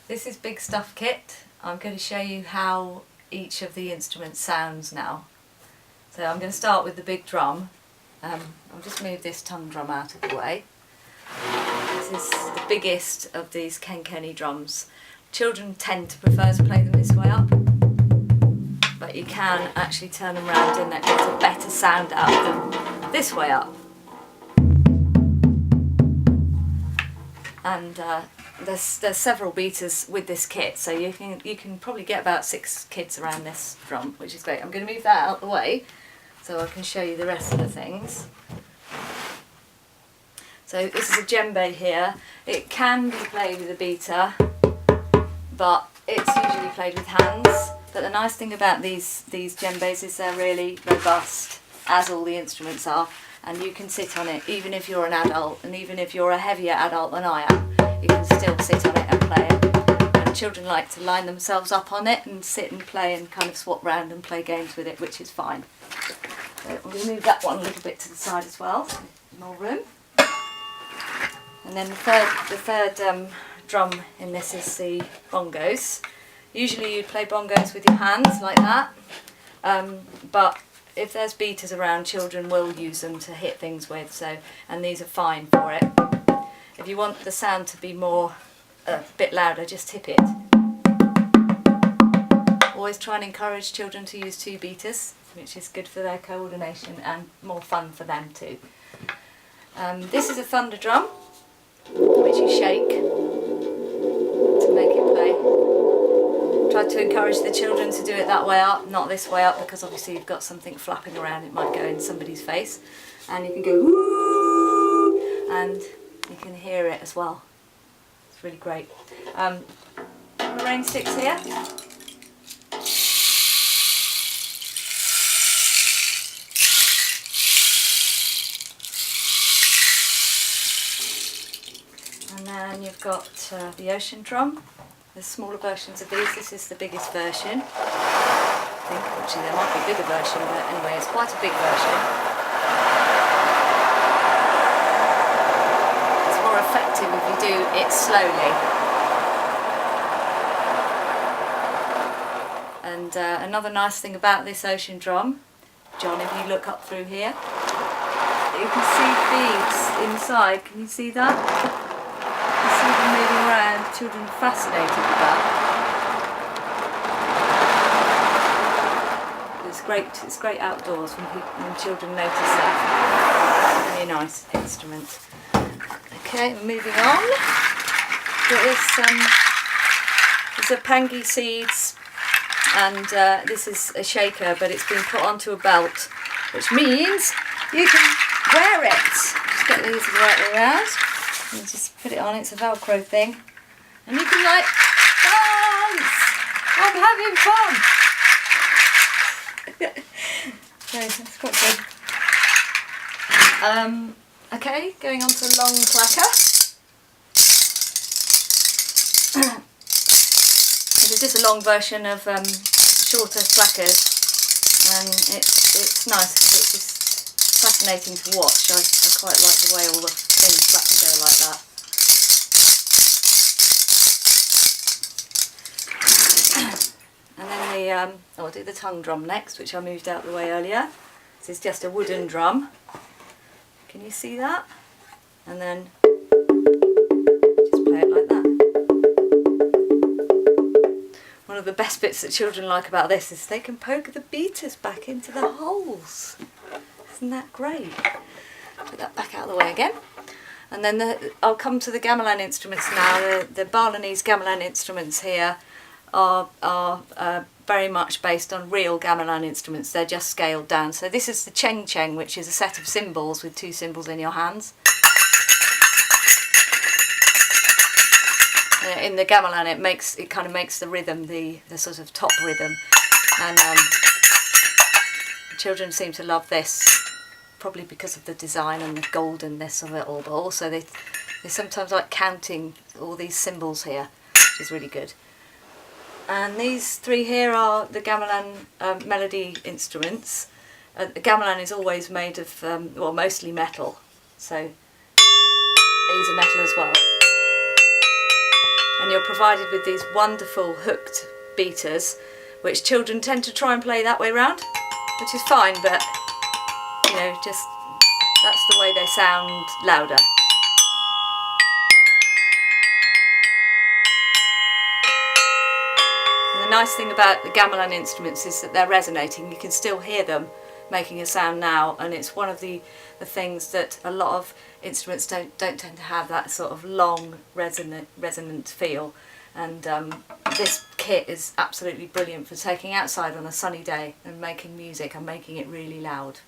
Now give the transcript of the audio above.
This is Big Stuff Kit. I'm going to show you how each of the instruments sounds now. So I'm going to start with the big drum. I'll just move this tongue drum out of the way. This is the biggest of these Kenkeni drums. Children tend to prefer to play them this way up, but you can actually turn them around and that gets a better sound out of them this way up. And there's several beaters with this kit, so you can probably get about 6 kids around this drum, which is great. I'm going to move that out of the way so I can show you the rest of the things. So this is a djembe here. It can be played with a beater, but it's usually played with hands. But the nice thing about these djembes is they're really robust, as all the instruments are, and you can sit on it even if you're an adult, and even if you're a heavier adult than I am, you can still sit on it and play it. And children like to line themselves up on it and sit and play and kind of swap round and play games with it, which is fine. So I'm going to move that one a little bit to the side as well, so more room. And then the third drum in this is the bongos. Usually you'd play bongos with your hands like that, but if there's beaters around, children will use them to hit things with, and these are fine for it. If you want the sound to be a bit louder, just tip it. Always try and encourage children to use 2 beaters, which is good for their coordination and more fun for them too. This is a thunder drum, which you shake to make it play. Try to encourage the children to do it that way up, not this way up, because obviously you've got something flapping around, it might go in somebody's face. And you can go woo, and you can hear it as well. It's really great. The rain sticks here. And then you've got the ocean drum. There's smaller versions of these. This is the biggest version. I think actually there might be a bigger version, but anyway, it's quite a big version. It's more effective if you do it slowly. And another nice thing about this ocean drum, John, if you look up through here, you can see beads inside. Can you see that? Moving around, children are fascinated with that. It's great outdoors when children notice that. It's a really nice instrument. Okay, we're moving on. These are pangi seeds, and this is a shaker, but it's been put onto a belt, which means you can wear it. Just get these the right way around. And just put it on, it's a Velcro thing. And you can like dance! I'm having fun! Okay, that's quite good. Okay, going on to long clacker. This is just a long version of shorter clackers. And it's nice because it's just fascinating to watch. I quite like the way all the things slap together like that. And then I'll do the tongue drum next, which I moved out of the way earlier. This is just a wooden drum. Can you see that? And then just play it like that. One of the best bits that children like about this is they can poke the beaters back into the holes. Isn't that great? Put that back out of the way again. And then I'll come to the gamelan instruments now. The Balinese gamelan instruments here are very much based on real gamelan instruments. They're just scaled down. So this is the cheng cheng, which is a set of cymbals with 2 cymbals in your hands. In the gamelan, it kind of makes the rhythm the sort of top rhythm, and children seem to love this. Probably because of the design and the goldenness of it all, but also they sometimes like counting all these cymbals here, which is really good. And these 3 here are the gamelan melody instruments. Gamelan is always made of, well, mostly metal, so these are metal as well. and you're provided with these wonderful hooked beaters, which children tend to try and play that way round, which is fine, but you know, just that's the way they sound louder. And the nice thing about the gamelan instruments is that they're resonating. You can still hear them making a sound now, and it's one of the things that a lot of instruments don't tend to have, that sort of long resonant feel. And this kit is absolutely brilliant for taking outside on a sunny day and making music and making it really loud.